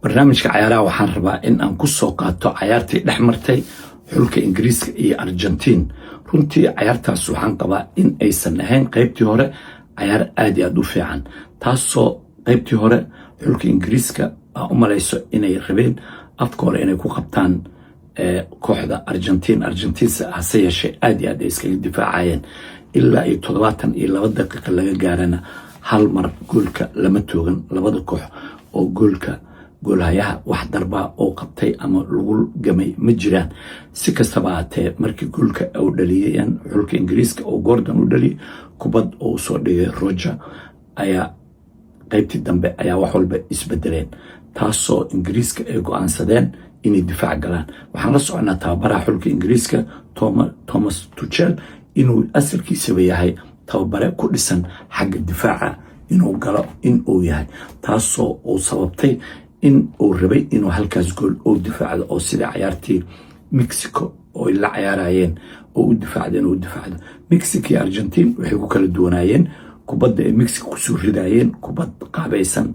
barnaamijka cayaaraha waxaan rabaa in aan ku soo qaato cayaartii dhex martay xulka Ingiriiska iyo Argentina. runtii cayaartaas waxaan qabaa in aysan ahayn qaybtii hore cayaar aad iyo aad u fiican, taasoo qaybtii hore xulka Ingiriiska u malayso inay rabeen afka hore inay ku qabtaan kooxda Argentina hase yeeshee aad iyo aad ay iskaga difaacayeen ilaa iyo 72 daqiiqo laga gaarana hal mar goolka lama toogan labada koox oo goolhayaha wax darba oo qabtay ama lagu gamay ma jiraan. si kastaba ahaatee markii goolka uu dhaliyeen xulka Ingiriiska oo Gordon u dhaliyay kubad oo soo dhigay Roger ayaa qaybtii dambe ayaa wax walba isbedeleen, taasoo Ingiriiska ay go'aansadeen inay difaac galaan. waxaan la soconaa tababaraha xulka Ingiriiska Thomas Tuchel inuu asalkiisaba yahay tababare ku dhisan xagga difaaca inuu galo in uu yahay, taasoo uu sababtay in uu rabay inuu halkaas gool oo difaacdo oo sida ciyaartii Mexico oo la ciyaarayeen oo u difaacdo. Mexico iyo Argentina waxay ku kala duwanaayeen kubadda ay Mexico ku soo ridayeen kubad qaabaysan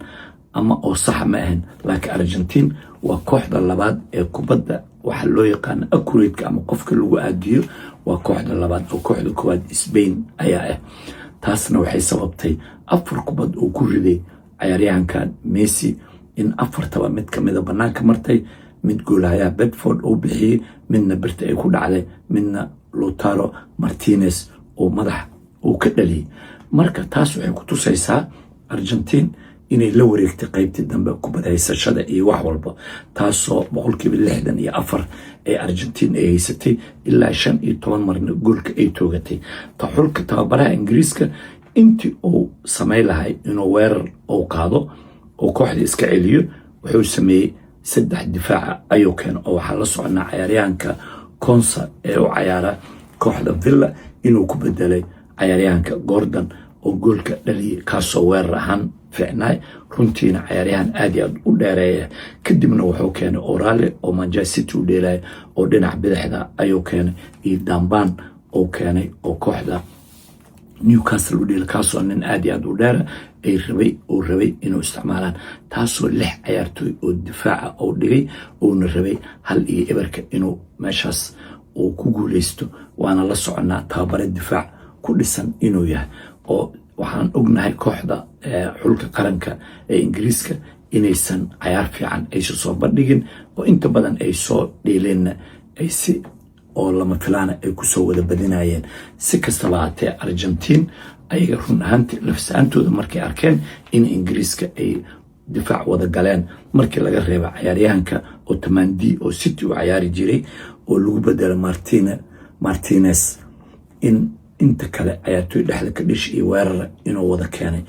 ama oo sax ma ahayn, laakiin Argentina waa kooxda labaad ee kubadda waxa loo yaqaan accurate ama qofka lagu aadiyo waa kooxda labaad oo kooxda koowaad Spain ayaa taasna waxay sababtay 4 kubad oo ku riday ciyaaryahankan Messi in 4 mid kamida banaanka martay, mid goolaha Bedford oo bixiyay, midna birta ay ku dhacday, midna Lautaro Martinez oo madax uu ka dhaliyay. marka taas waxay ku tusaysaa Argentina inay la wareegtay qaybtii dambe kubad haysashada iyo wax walba, taasoo 64% ee Argentina ay haysatay ilaa 15 marna goolka ay toogatay. xulka tababaraha Ingiriiska intii uu sameey lahay inuu weerar oo qaado oo kooxda iska celiyo wuxuu sameeyay 3 difaac ayuu keenay. oo waxaa la soconaa ciyaaryahanka Konsa ee u ciyaara kooxda Villa inuu ku bedelay ciyaaryahanka Gordon oo goolka dhaliyay, kaasoo weerar ahaan fiicnay runtiina ciyaaryahan aad iyo aad u dheereeya. kadibna wuxuu keenay Orale oo Manchester City u dheelay oo dhinac bidixda ayuu keenay, iyo Damban oo keenay oo kooxda Newcastle u dheelay, kaasoo nin aad iyo aad u dheer ay rabay inuu isticmaalaan, taasoo 6 ciyaartooy oo difaaca oo dhigay oo rabay 1-0 inuu meeshaas uu ku guuleysto. waana la soconaa tababare difaac ku dhisan inuu yahay, oo waxaan ognahay kooxda xulka qaranka ee Ingiriiska inaysan ciyaar fiican aysan soo bandhigin oo inta badan ay soo dheeleen ay si oo lama filaana ay ku soo wada badinayeen. si kastaba ahaatee Argentina ayaga run ahaantii lafsaantooda markay arkeen in Ingiriiska ay difaac wada galeen markii laga reebo ciyaaryahanka Otamendi oo City u ciyaari jiray oo lagu bedelay Martinez, in inta kale ciyaartooy dhexda ka dhish iyo weerar inuu wada keenay,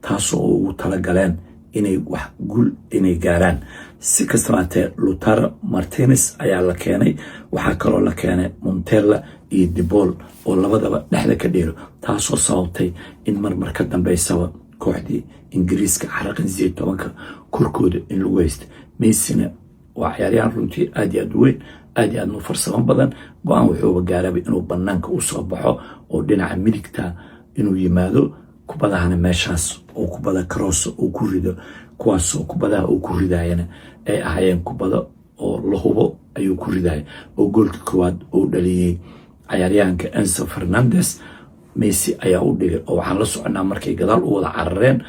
taasoo ugu tala galeen inay wax guul inay gaaraan. si kastaba ahaatee Lautaro Martinez ayaa la keenay, waxaa kaloo la keenay Montella iyo De Paul oo labadaba dhexda ka dheero, taasoo sababtay in marmar ka dambeysaba kooxdii Ingiriiska xaraqan 18 korkooda in lagu haysto. Messi waa ciyaaryahan runtii aad iyo aad u weyn, aad iyo aad u farsamo badan, go'aan wuxuu gaaray inuu banaanka u soo baxo oo dhinaca midigta inuu yimaado kubadahana meeshaas oo kubada cross oo ku rido, kuwaasoo kubadaha oo ku ridayana ay ahaayeen kubada oo la hubo ayuu ku riday. oo goolka koowaad oo dhaliyay ciyaaryahanka Enzo Fernandez Messi ayaa u dhigay, oo waxaan la soconaa markay gadaal u wada carareen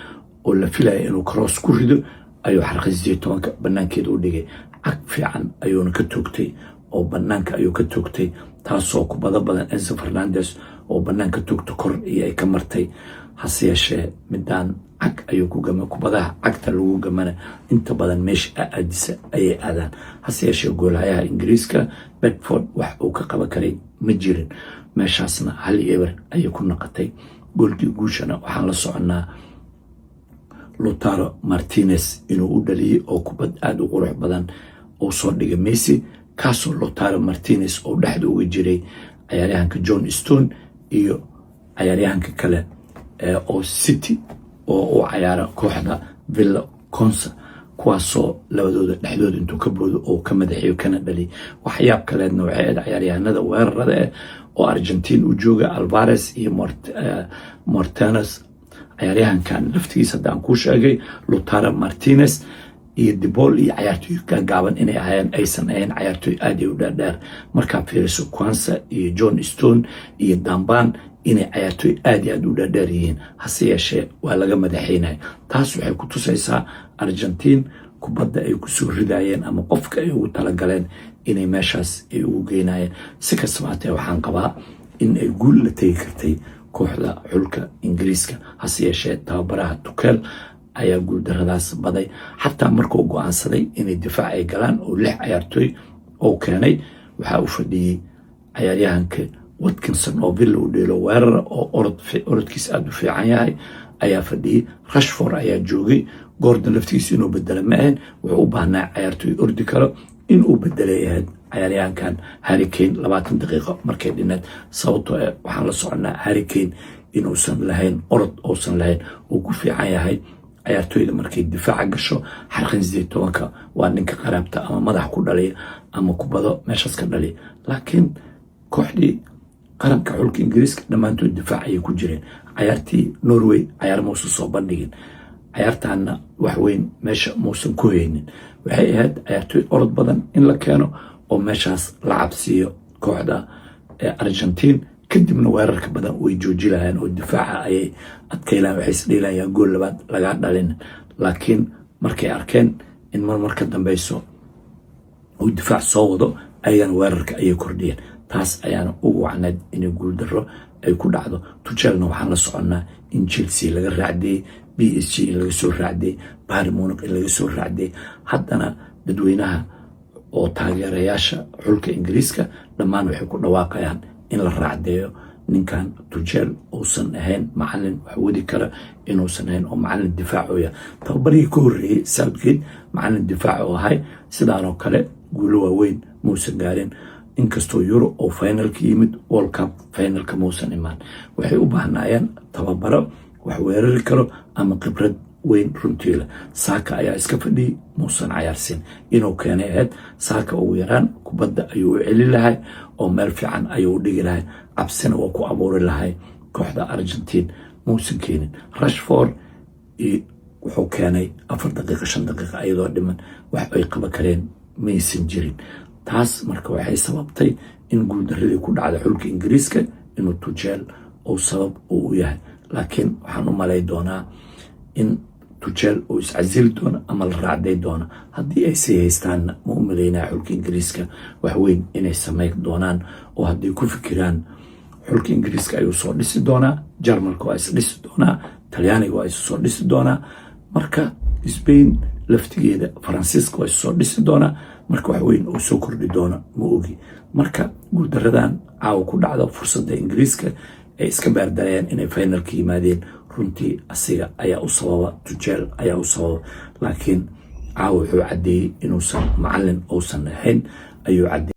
oo la filayay inuu cross ku rido ayuu xarqay 18 banaankeeda u dhigay. cag fiican ayuuna ka toogtay oo banaanka ayuu ka toogtay, taasoo kubada badan Enzo Fernandez oo banaanka toogto kor iyo ay ka martay. hase yeeshee midaan cag ayuu ku gamay, kubadaha cagta lagu gamana inta badan meesha aadisa ayay aadaan. hase yeeshee goolahayaha Ingiriiska Bedford wax uu ka qaban karay ma jirin, meeshaasna 1-0 ayay ku noqotay. goolkii guushana waxaan la soconaa Lautaro Martinez inuu u dhaliyay oo kubad aad u qurux badan oo soo dhigay Messi, kaasoo Lautaro Martinez oo dhexda uga jiray ciyaaryahanka John Stone iyo ciyaaryahanka kale oo City oo u ciyaara kooxda Villa Konsa, kuwaasoo labadooda dhexdooda intuu ka boodo oo ka madaxiyo kana dhali. waxyaab kaleedna waxay ahayd ciyaaryahanada weerarada oo Argentina u jooga Alvarez iyo Martinez. ciyaaryahankan laftigiisa haddaan ku sheegay Lautaro Martinez iyo dibol iyo cayaartooy gaagaaban inay ahayeen aysan ahayn cayaartooy aad u dheerdheer markaa fiiriso Kwanza iyo John Stone iyo Damban inay cayaartooy aad u dheerdheer yihiin hase yeeshee waa laga madaxeynay taas waxay ku tusaysaa Argentina kubadda ay ku soo ridayeen ama qofka ay ugu talagaleen inay meeshaas ay ugu geynayeen si kastaba haatee waxaan qabaa in ay guul la tegi kartay kooxda xulka Ingiriiska hase yeeshee tababaraha Tuchel ayaa guuldaradaas baday xataa markuu go'aansaday inay difaac ay galaan oo 6 cayaartooy oo keenay waxa uu fadhiyay cayaaryahanka Watkinson oo Villa u dheelo weerar oo orodkiisa aad u fiican yahay ayaa fadhiyay Rashford ayaa joogay Gordon laftiisa inuu bedelo ma ahan wuxuu u baahnaa cayaartooy ordi karo in uu bedelay cayaaryahankan Harry Kane 20 daqiiqo markay dhineed sababtoo waxaan la soconaa Harry Kane inuusan lahayn orod uusan lahayn uu ku fiican yahay ciyaartooyda markay difaaca gasho xarqin 18 waa ninka qaraabta ama madax ku dhaliya ama kubado meeshaas ka dhaliya laakiin kooxdii qaranka xulka Ingiriiska dhamaantood difaac ay ku jireen ciyaartii Norway ciyaar ma soo bandhigin ciyaartaana wax weyn meesha muusan ku haynin waxay ahayd ciyaartooy orod badan in la keeno oo meeshaas la cabsiyo kooxda Argentina kadibna weerarka badan way joojinayaan oo difaaca ayay adkaylaan waxay isdheelayaan gool labaad laga dhalin laakiin markay arkeen in marka dambayso uu difaac soo wado ayaan weerarka ayay kordhiyeen taas ayaana ugu wacneed inay guul darro ay ku dhacdo Tuchelna waxaan la soconaa in Chelsea laga raacday PSG in laga soo raacday Bayern Munich in laga soo raacday haddana dadweynaha oo taageerayaasha xulka Ingiriiska dhammaan waxay ku dhawaaqayaan in la raacdeeyo ninkan Tuchel uusan ahayn macallin wax wadi kara inuusan ahayn oo macallin difaacoya tababarkii ka horreeyay Southgate macallin difaac oo ahay sidaanoo kale guulo waaweyn muusan gaarin inkastoo Euro oo finalka yimid World Cup finalka muusan imaan waxay u baahnaayeen tababaro wax weerari karo ama khibrad weyn runtii Saka ayaa iska fadhiyay muusan cayaarsin inuu keenay ahayd Saka ugu yaraan kubadda ayuu u celi lahay oo meel fiican ayuu u dhigi lahay cabsina waa ku abuuri lahay kooxda Argentina muusan keenin Rashford wuxuu keenay 4 daqiiqo 5 daqiiqo ayadoo dhiman wax ay qaban kareen maysan jirin taas marka waxay sababtay in guuldaradii ku dhacday xulka Ingiriiska inuu Tuchel oo sabab u yahay laakiin waxaan u malay doonaa in Tuchel uu iscazili doono ama la raacday doono haddii ay sii haystaan ma u malaynaa xulka Ingiriiska wax weyn inay sameyn doonaan oo haddii ku fikiraan xulka Ingiriiska ayuu soo dhisi doonaa Jarmalka waa is dhisi doonaa Talyaaniga waa is soo dhisi doonaa marka Spain laftigeeda Faransiiska waa is soo dhisi doonaa marka wax weyn uu soo kordhi doono ma ogi marka guuldaradan caawa ku dhacdo fursadda Ingiriiska ay iska baardarayaan inay finalka yimaadeen runtii asiga ayaa u sababa Tuchel ayaa u sababa laakiin caawa wuxuu cadeeyay inuusan macallin uusan ahayn ayuu cadeeyay